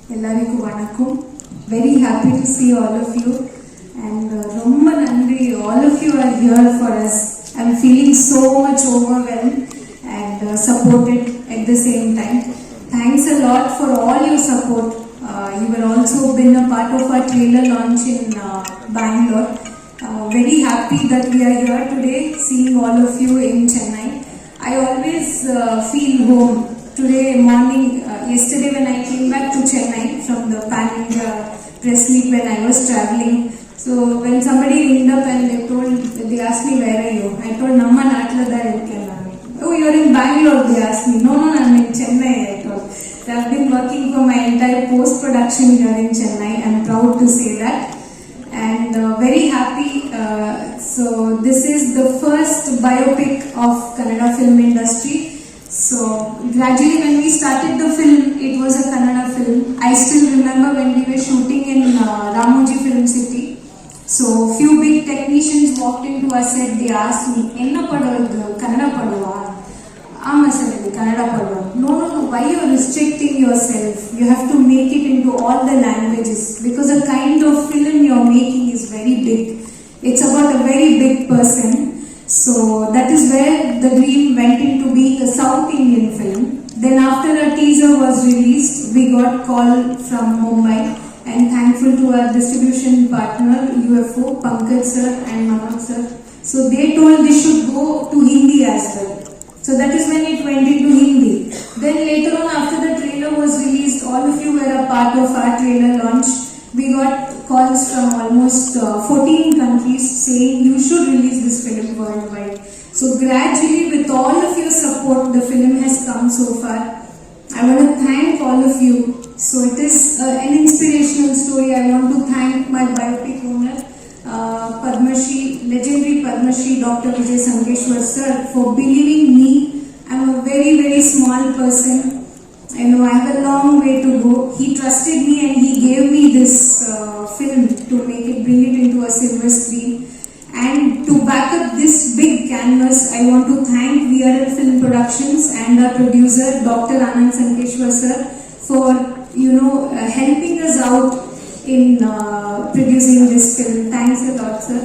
Ellarikku vanakkam. Very happy to see all of you and romba nandri, all of you are here for us. I'm feeling so much overwhelmed and supported at the same time. Thanks a lot for all your support. You were also been a part of our trailer launch in Bangalore. Very happy that we are here today seeing all of you in Chennai. I always feel home. Today morning, yesterday when I came back to Chennai from the Pan India press meet when I was traveling, so when somebody ringed up and they asked me where are you, I told Namma Natlada Irukkenna. Oh, you're in Bangalore, they asked me. No, I'm in Chennai, I told. So I've been working for my entire post-production here in Chennai. I'm proud to say that. And very happy. So this is the first biopic of Kannada film industry. So gradually when we started the film, it was a Kannada film. I still remember when we were shooting in Ramoji Film City. So few big technicians walked into our set. They asked me, "Enna padavadu? Kannada padava?" Amma sir, Kannada padava. No. Why you are restricting yourself? You have to make it into all the languages because the kind of film you are making is very big. It's about a very big person. So that is where the dream went into being a South Indian film. Then after a teaser was released, we got call from Mumbai and thankful to our distribution partner UFO, Pankaj sir and Manoj sir. So they told this should go to Hindi as well. So that is when it went into Hindi. Then later on after the trailer was released, all of you were a part of our trailer launch. We got calls from almost 14 countries saying you should release this film worldwide. So gradually with all of your support, the film has come so far. I want to thank all of you. So it is an inspirational story. I want to thank my biopic owner, Padma Shri, legendary Padma Shri Dr. Vijay Sankeshwar sir, for believing me. I'm a very, very small person. I know I have a long way to go. He trusted me and he gave me this film to make it, bring it into a silver screen. And to back up this big canvas, I want to thank VRL Film Productions and our producer, Dr. Anand Sankeshwar sir, for helping us out in producing this film. Thanks a lot, sir.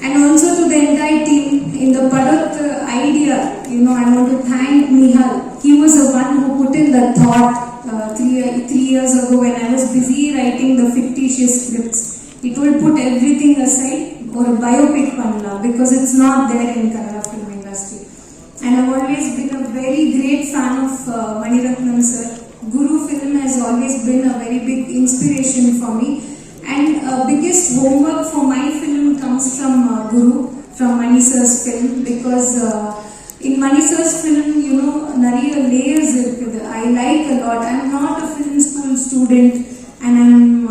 And also to the entire team in the Padot idea, I want to thank Nihal. He was the one who put in the thought 3 years ago when I was busy writing the fictitious scripts. He told put everything aside or a biopic panna because it's not there in Kannada film industry. And I've always been a very great fan of Maniratnam sir. Guru film has always been a very big inspiration for me. And biggest homework for my film comes from Guru, from Mani sir's film, because in Mani sir's film, nariya layers irukkudu. I like a lot. I'm not a film school student, and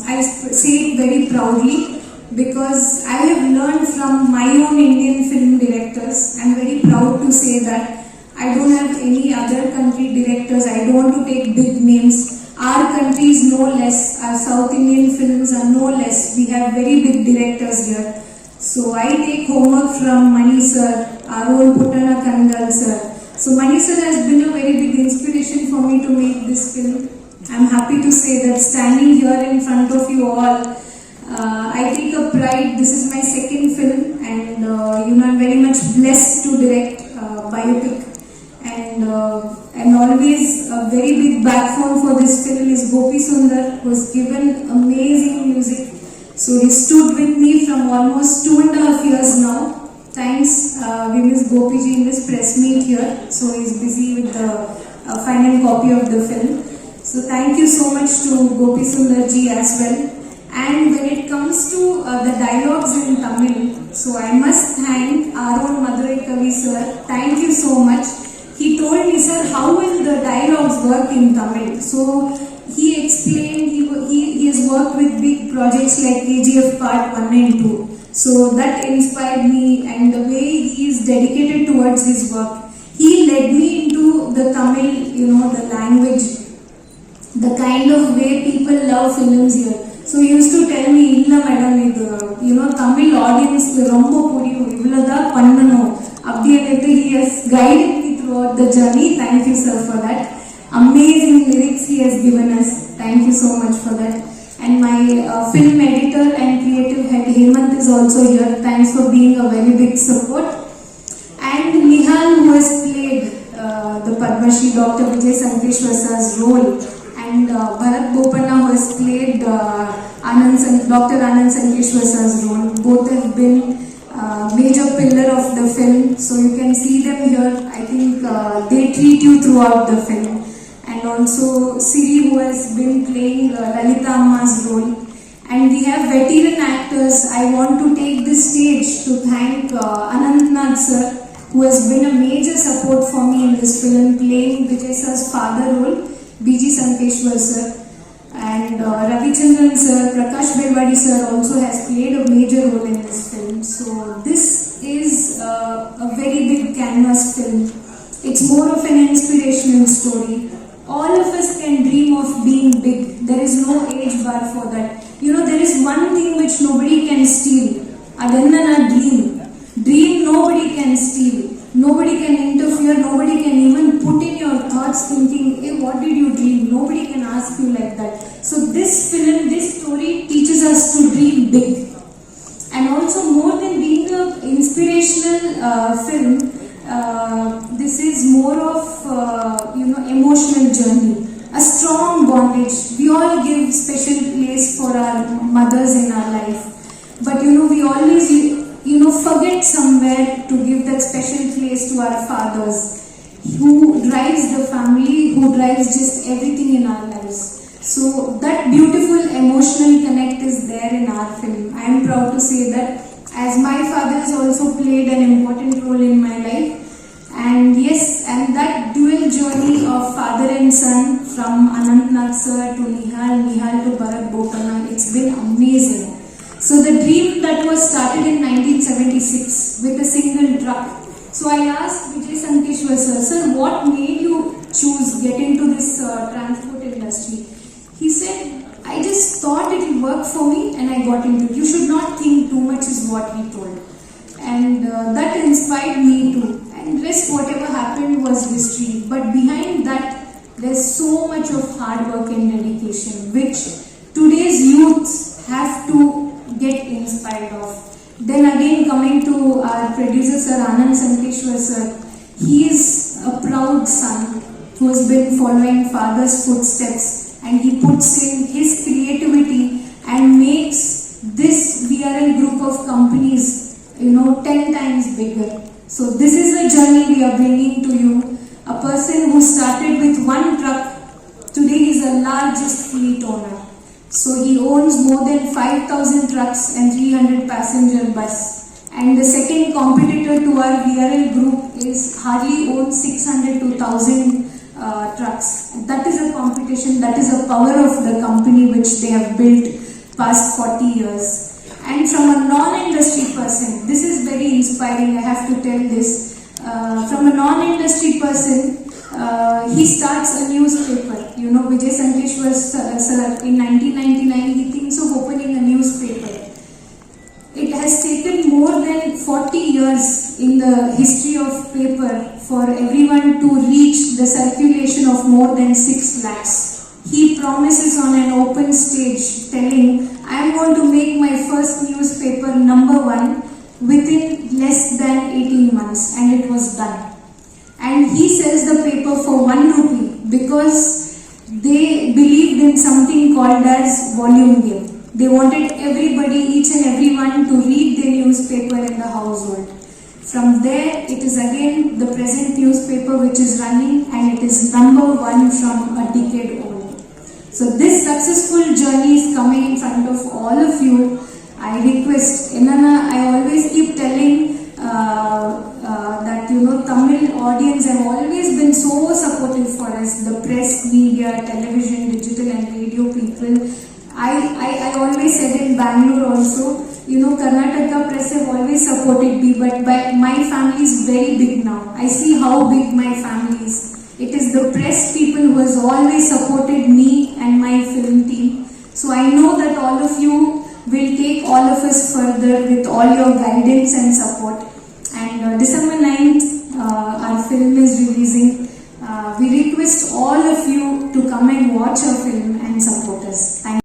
I say it very proudly because I have learned from my own Indian film directors. I'm very proud to say that I don't have any other country directors. I don't want to take big names. Our country is no less. Our South Indian films are no less. We have very big directors here. So I take homework from Mani sir, our own Puttana Kangal sir. So Mani sir has been a very big inspiration for me to make this film. I'm happy to say that standing here in front of you all, I take a pride. This is my second film and I'm very much blessed to direct biopic. And always a very big backbone for this film is Gopi Sundar, who has given amazing music. So he stood with me from almost 2.5 years now. Thanks, we miss Gopi ji in this press meet here. So he's busy with the final copy of the film. So thank you so much to Gopi Sundar ji as well. And when it comes to the dialogues in Tamil, so I must thank our own Madurai Kavi sir. Thank you so much. He told me, sir, how will the dialogues work in Tamil? So he explained, he has worked with big projects like KGF Part 1 and 2. So that inspired me, and the way he is dedicated towards his work. He led me into the Tamil, the language, the kind of way people love films here. So he used to tell me, illa madam, Tamil audience rombo puriyum, ivladha pannano. He has guided me throughout the journey. Thank you, sir, for that. amazing lyrics he has given us. Thank you so much for that. And my film editor and creative head Hemant is also here. Thanks for being a very big support. And Nihal, who has played the Padma Shri Dr. Vijay Sankeshwar sir's role, and Bharat Bopanna, who has played Dr. Anand Sankeshwar sir's role. Both have been major pillar of the film, so you can see them here. I think they treat you throughout the film. And also Siri, who has been playing Lalita Amma's role. And we have veteran actors. I want to take this stage to thank Anantnag sir, who has been a major support for me in this film, playing Vijay sir's father role, B.G. Sankeshwar sir. And Ravichandran sir, Prakash Belwadi sir also has played a major role in this film. So this is a very big canvas film. It's more of an inspirational story. All of us can dream of being big. There is no age bar for that. You know, there is one thing which nobody can steal. Adanna dream. Dream nobody can steal. Nobody can interfere. Nobody can even put in your thoughts thinking, hey, what did you dream? Nobody can ask you like that. So this film, this story teaches us to dream big. And also, more than being an inspirational film, this is more of emotional journey, a strong bondage. We all give special place for our mothers in our life, but we always forget somewhere to give that special place to our fathers, who drives the family, who drives just everything in our lives. So that beautiful emotional connect is there in our film. I am proud to say that, as my father has also played an important role in my life. And yes, and that dual journey of father and son, from Anantnag sir to Nihal to Bharat Bopanna, it's been amazing. So the dream that was started in 1976 with a single truck. So I asked Vijay Sankeshwar sir, what made you choose get into this transport industry? He said, I just thought it would work for me and I got into it. You should not think too much is what he told. And that inspired me too. And rest, whatever happened was history. But behind that, there's so much of hard work and dedication, which today's youth have to get inspired of. Then again, coming to our producer sir, Anand Sankeshwar sir, he is a proud son who has been following father's footsteps, and he puts in his creativity and makes this VRL group of companies 10 times bigger. So this is the journey we are bringing to you. A person who started with one truck, today is the largest fleet owner. So he owns more than 5,000 trucks and 300 passenger bus. And the second competitor to our VRL group is hardly owns 600 to 1,000 trucks. That is a competition, that is a power of the company which they have built past 40 years. And from a non-industry person, this is very inspiring, I have to tell this. From a non-industry person, he starts a newspaper. Vijay Sankeshwar sir, in 1999, he thinks of opening a newspaper. It has taken more than 40 years in the history of paper for everyone to reach the circulation of more than 6 lakhs. He promises on an open stage telling, I am going to make my first newspaper #1 within less than 18 months, and it was done. And he sells the paper for 1 rupee because they believed in something called as volume game. They wanted everybody, each and everyone, to read their newspaper in the household. From there, it is again the present newspaper which is running, and it is #1 from a decade old. So this successful journey is coming in front of all of you. I request, I always keep telling that Tamil audience have always been so supportive for us, the press, media, television, digital and radio people. I always said in Bangalore also, Karnataka press have always supported me, but my family is very big now. I see how big my family is. It is the press people who has always supported me and my film team. So I know that all of you will take all of us further with all your guidance and support. And December 9th, our film is releasing. We request all of watch your